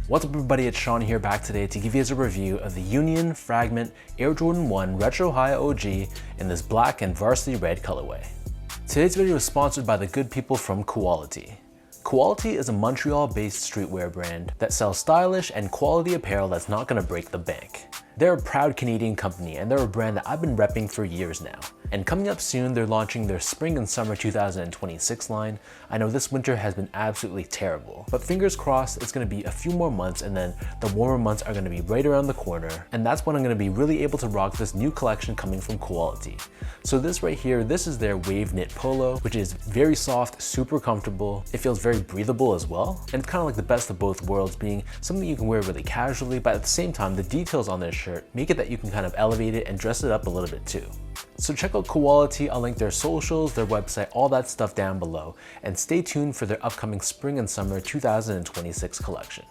What's up everybody, it's Sean here back today to give you a review of the Union Fragment Air Jordan 1 Retro High OG in this black and varsity red colorway. Today's video is sponsored by the good people from Quality. Quality is a Montreal-based streetwear brand that sells stylish and quality apparel that's not gonna break the bank. They're a proud Canadian company and they're a brand that I've been repping for years now. And coming up soon, they're launching their spring and summer 2026 line. I know this winter has been absolutely terrible, but fingers crossed it's gonna be a few more months and then the warmer months are gonna be right around the corner. And that's when I'm gonna be really able to rock this new collection coming from Quality. So this right here, this is their wave knit polo, which is very soft, super comfortable. It feels very breathable as well. And it's kind of like the best of both worlds, being something you can wear really casually, but at the same time, the details on this shirt make it that you can kind of elevate it and dress it up a little bit too. So check out Quality, I'll link their socials, their website, all that stuff down below, and stay tuned for their upcoming spring and summer 2026 collection.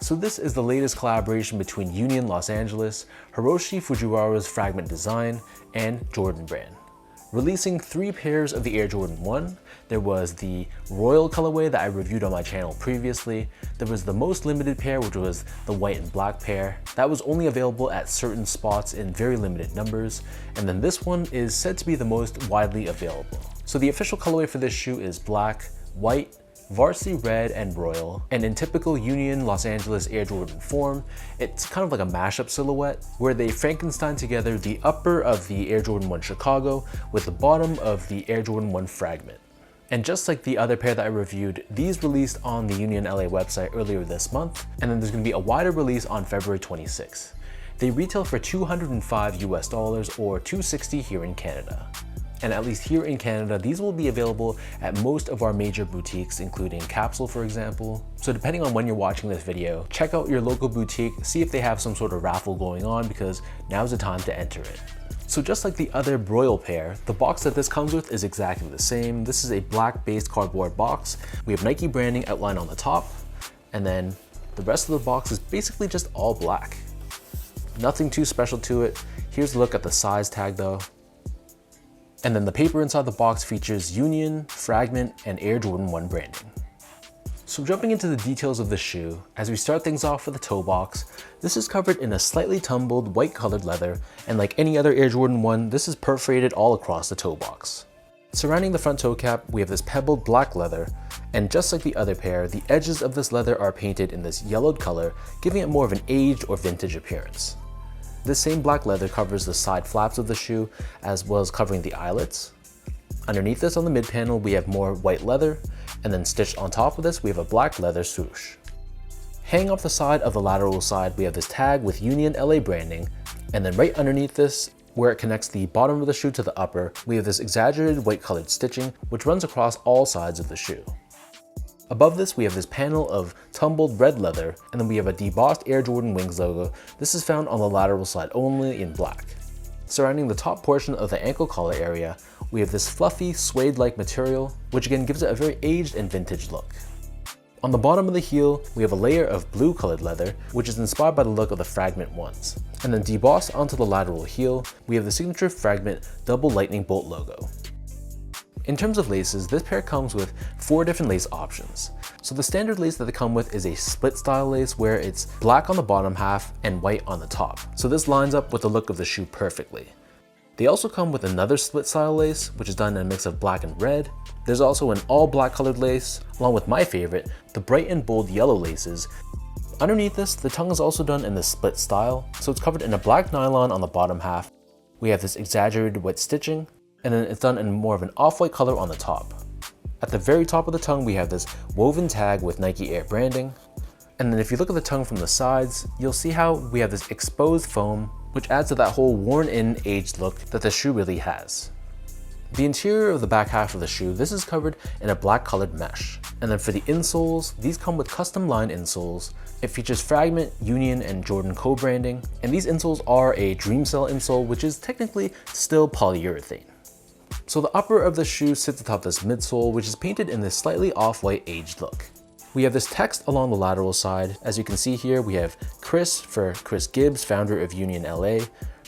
So this is the latest collaboration between Union Los Angeles, Hiroshi Fujiwara's Fragment design, and Jordan Brand. Releasing 3 pairs of the Air Jordan 1, there was the Royal colorway that I reviewed on my channel previously. There was the most limited pair, which was the white and black pair. That was only available at certain spots in very limited numbers. And then this one is said to be the most widely available. So the official colorway for this shoe is black, white, varsity red, and royal. And in typical Union Los Angeles Air Jordan form, it's kind of like a mashup silhouette where they Frankenstein together the upper of the Air Jordan 1 Chicago with the bottom of the Air Jordan 1 Fragment. And just like the other pair that I reviewed, these released on the Union LA website earlier this month, and then there's gonna be a wider release on February 26th. They retail for $205 US or $260 here in Canada. And at least here in Canada, these will be available at most of our major boutiques, including Capsule, for example. So depending on when you're watching this video, check out your local boutique, see if they have some sort of raffle going on, because now's the time to enter it. So just like the other Royal pair, the box that this comes with is exactly the same. This is a black-based cardboard box. We have Nike branding outlined on the top, and then the rest of the box is basically just all black. Nothing too special to it. Here's a look at the size tag though. And then the paper inside the box features Union, Fragment, and Air Jordan 1 branding. So jumping into the details of the shoe, as we start things off with the toe box, this is covered in a slightly tumbled white colored leather, and like any other Air Jordan 1, this is perforated all across the toe box. Surrounding the front toe cap, we have this pebbled black leather, and just like the other pair, the edges of this leather are painted in this yellowed color, giving it more of an aged or vintage appearance. This same black leather covers the side flaps of the shoe, as well as covering the eyelets. Underneath this on the mid panel, we have more white leather, and then stitched on top of this, we have a black leather swoosh. Hanging off the side of the lateral side, we have this tag with Union LA branding, and then right underneath this, where it connects the bottom of the shoe to the upper, we have this exaggerated white colored stitching, which runs across all sides of the shoe. Above this, we have this panel of tumbled red leather, and then we have a debossed Air Jordan Wings logo. This is found on the lateral side only in black. Surrounding the top portion of the ankle collar area, we have this fluffy suede-like material, which again gives it a very aged and vintage look. On the bottom of the heel, we have a layer of blue colored leather, which is inspired by the look of the Fragment ones. And then debossed onto the lateral heel, we have the signature Fragment double lightning bolt logo. In terms of laces, this pair comes with 4 different lace options. So the standard lace that they come with is a split style lace where it's black on the bottom half and white on the top. So this lines up with the look of the shoe perfectly. They also come with another split style lace, which is done in a mix of black and red. There's also an all black colored lace, along with my favorite, the bright and bold yellow laces. Underneath this, the tongue is also done in the split style, so it's covered in a black nylon on the bottom half. We have this exaggerated white stitching, and then it's done in more of an off-white color on the top. At the very top of the tongue, we have this woven tag with Nike Air branding. And then if you look at the tongue from the sides, you'll see how we have this exposed foam, which adds to that whole worn-in, aged look that the shoe really has. The interior of the back half of the shoe, this is covered in a black colored mesh. And then for the insoles, these come with custom line insoles. It features Fragment, Union, and Jordan co-branding. And these insoles are a Dreamcell insole, which is technically still polyurethane. So the upper of the shoe sits atop this midsole, which is painted in this slightly off-white aged look. We have this text along the lateral side. As you can see here, we have Chris for Chris Gibbs, founder of Union LA,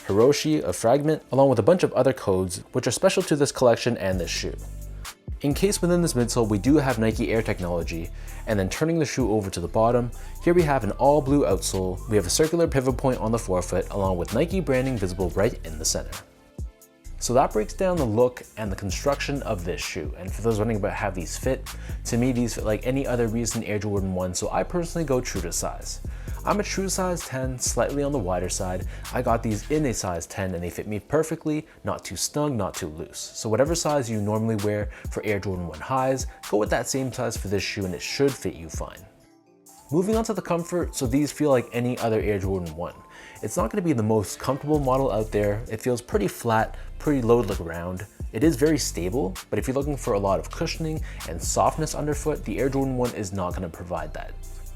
Hiroshi of Fragment, along with a bunch of other codes, which are special to this collection and this shoe. Encased within this midsole, we do have Nike Air technology, and then turning the shoe over to the bottom, here we have an all blue outsole. We have a circular pivot point on the forefoot along with Nike branding visible right in the center. So that breaks down the look and the construction of this shoe. And for those wondering about how these fit, to me these fit like any other recent Air Jordan 1, so I personally go true to size. I'm a true size 10, slightly on the wider side. I got these in a size 10 and they fit me perfectly, not too snug, not too loose. So whatever size you normally wear for Air Jordan 1 highs, go with that same size for this shoe and it should fit you fine. Moving on to the comfort, so these feel like any other Air Jordan 1. It's not going to be the most comfortable model out there. It feels pretty flat, pretty low to the ground. It is very stable, but if you're looking for a lot of cushioning and softness underfoot, the Air Jordan 1 is not going to provide that.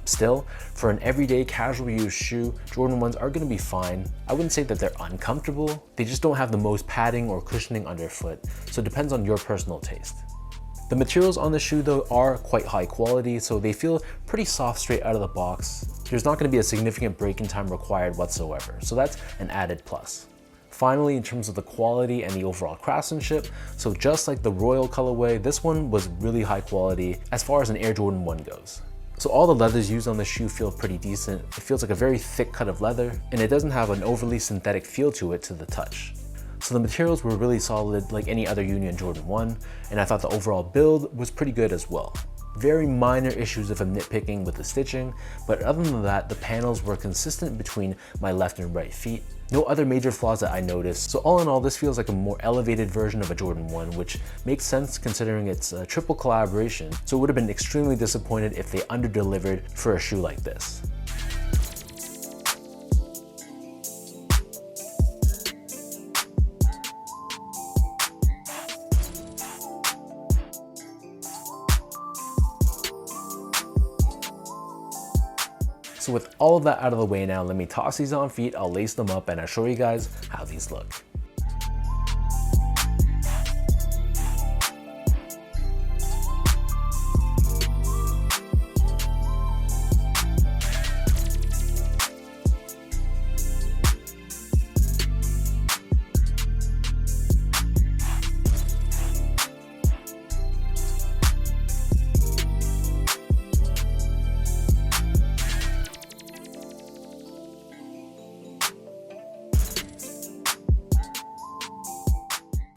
Still, for an everyday casual use shoe, Jordan 1s are going to be fine. I wouldn't say that they're uncomfortable, they just don't have the most padding or cushioning underfoot, so it depends on your personal taste. The materials on the shoe though are quite high quality, so they feel pretty soft straight out of the box. There's not going to be a significant break-in time required whatsoever, so that's an added plus. Finally, in terms of the quality and the overall craftsmanship, so just like the Royal colorway, this one was really high quality as far as an Air Jordan 1 goes. So all the leathers used on the shoe feel pretty decent. It feels like a very thick cut of leather, and it doesn't have an overly synthetic feel to it to the touch. So the materials were really solid like any other Union Jordan 1, and I thought the overall build was pretty good as well. Very minor issues if I'm nitpicking with the stitching, but other than that, the panels were consistent between my left and right feet. No other major flaws that I noticed, so all in all this feels like a more elevated version of a Jordan 1, which makes sense considering it's a triple collaboration, so it would have been extremely disappointed if they under-delivered for a shoe like this. So with all of that out of the way now, let me toss these on feet, I'll lace them up and I'll show you guys how these look.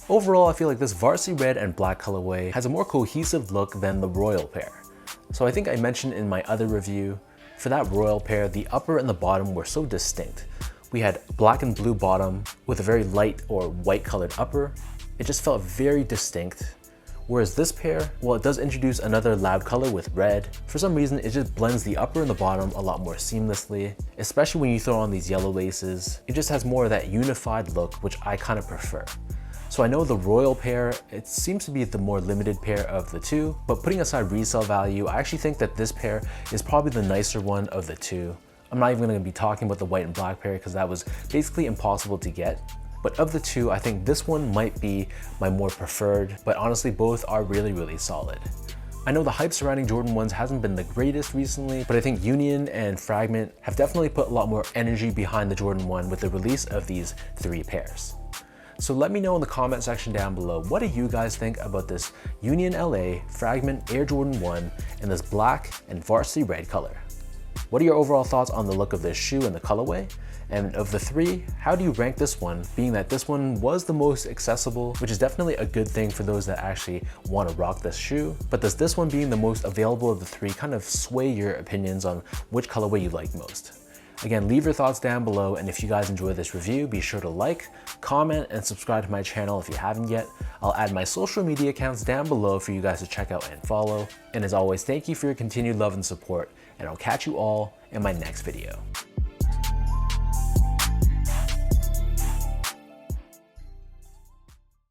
Overall, I feel like this Varsity red and black colorway has a more cohesive look than the Royal pair. So I think I mentioned in my other review, for that Royal pair, the upper and the bottom were so distinct. We had black and blue bottom with a very light or white colored upper. It just felt very distinct. Whereas this pair, well, it does introduce another loud color with red. For some reason, it just blends the upper and the bottom a lot more seamlessly, especially when you throw on these yellow laces. It just has more of that unified look, which I kind of prefer. So I know the Royal pair, it seems to be the more limited pair of the two, but putting aside resale value, I actually think that this pair is probably the nicer one of the two. I'm not even going to be talking about the white and black pair because that was basically impossible to get. But of the two, I think this one might be my more preferred, but honestly both are really, really solid. I know the hype surrounding Jordan 1s hasn't been the greatest recently, but I think Union and Fragment have definitely put a lot more energy behind the Jordan 1 with the release of these three pairs. So let me know in the comment section down below, what do you guys think about this Union LA Fragment Air Jordan 1 in this black and Varsity red color? What are your overall thoughts on the look of this shoe and the colorway? And of the three, how do you rank this one, being that this one was the most accessible, which is definitely a good thing for those that actually want to rock this shoe, but does this one being the most available of the three kind of sway your opinions on which colorway you like most? Again, leave your thoughts down below, and if you guys enjoyed this review, be sure to like, comment, and subscribe to my channel if you haven't yet. I'll add my social media accounts down below for you guys to check out and follow. And as always, thank you for your continued love and support, and I'll catch you all in my next video.